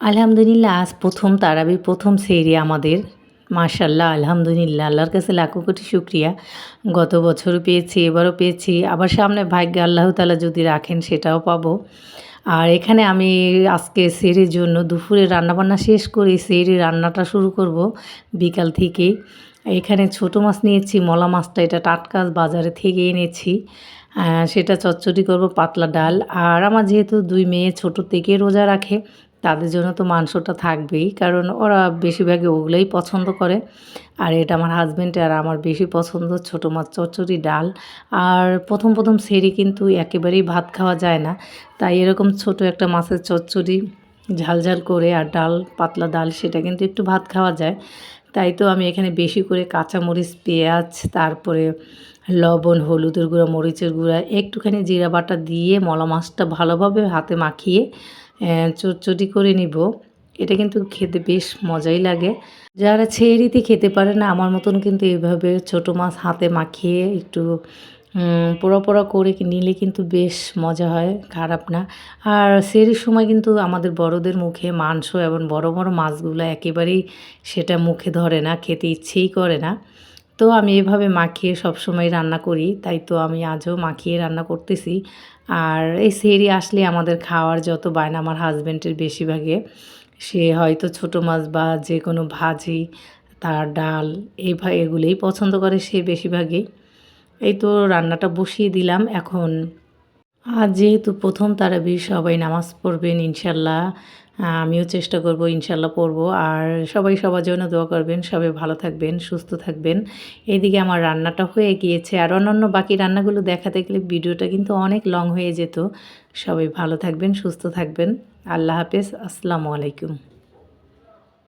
আলহামদুলিল্লাহ আজ প্রথম তারাবির প্রথম সেহরি আমাদের। মাশাআল্লাহ আলহামদুলিল্লাহ আল্লাহর কাছে লাখো কোটি শুকরিয়া। গত বছরও পেয়েছি, এবারও পেয়েছি। আবার সামনে ভাগ্যে আল্লাহ তাআলা যদি রাখেন সেটাও পাবো। আর এখানে আমি আজকে সেহরির জন্য দুপুরে রান্নাবান্না শেষ করে সেহরি রান্নাটা শুরু করব বিকাল থেকেই। এখানে ছোট মাছ নিয়েছি, মলা মাছটা এটা টাটকা বাজারে থেকে এনেছি। সেটা চচ্চড়ি করব, পাতলা ডাল। আর আমার যেহেতু ২ মেয়ে ছোট থেকে রোজা রাখে, তাদের জন্য তো মাংসটা থাকবেই, কারণ ওরা বেশিরভাগই ওগুলোই পছন্দ করে। আর এটা আমার হাজব্যান্ডের আর আমার বেশি পছন্দ, ছোটো মাছ চচ্চড়ি ডাল। আর প্রথম সেহরি কিন্তু একেবারেই ভাত খাওয়া যায় না, তাই এরকম ছোট একটা মাছের চচ্চড়ি ঝাল ঝাল করে আর ডাল, পাতলা ডাল, সেটা কিন্তু একটু ভাত খাওয়া যায়। তাই তো আমি এখানে বেশি করে কাঁচামরিচ, পেঁয়াজ, তারপরে লবণ, হলুদের গুঁড়া, মরিচের গুঁড়া, একটুখানি জিরা বাটা দিয়ে মলা মাছটা ভালোভাবে হাতে মাখিয়ে চটচটি করে নিব। এটা কিন্তু খেতে বেশ মজাই লাগে। যারা সেহরিতে খেতে পারে না আমার মতন কিন্তু এভাবে ছোটো মাছ হাতে মাখিয়ে একটু পোড়া পোড়া করে নিলে কিন্তু বেশ মজা হয়, খারাপ না। আর সেহরির সময় কিন্তু আমাদের বড়দের মুখে মাংস এবং বড় বড় মাছগুলো একেবারেই সেটা মুখে ধরে না, খেতে ইচ্ছেই করে না। তো আমি এভাবে মাখিয়ে সবসময় রান্না করি, তাই তো আমি আজও মাখিয়ে রান্না করতেছি। আর এই সেহরি আসলে আমাদের খাওয়ার যত বায়না আমার হাজব্যান্ডের বেশিরভাগে, সে হয়তো ছোটো মাছ বা যে কোনো ভাজি, তার ডাল, এগুলোই পছন্দ করে সে বেশিরভাগই। এই তো রান্নাটা বসিয়ে দিলাম এখন। আজ যেহেতু প্রথম তারাবি, সবাই নামাজ পড়বেন ইনশাল্লাহ। আমিও চেষ্টা করব ইনশাল্লাহ পড়ব। আর সবাই সবার জন্য দোয়া করবেন, সবাই ভালো থাকবেন, সুস্থ থাকবেন। এইদিকে আমার রান্নাটা হয়ে গিয়েছে, আর অন্যান্য বাকি রান্নাগুলো দেখাতে গেলে ভিডিওটা কিন্তু অনেক লং হয়ে যেত। সবাই ভালো থাকবেন, সুস্থ থাকবেন। আল্লাহ হাফেজ, আসসালামু আলাইকুম।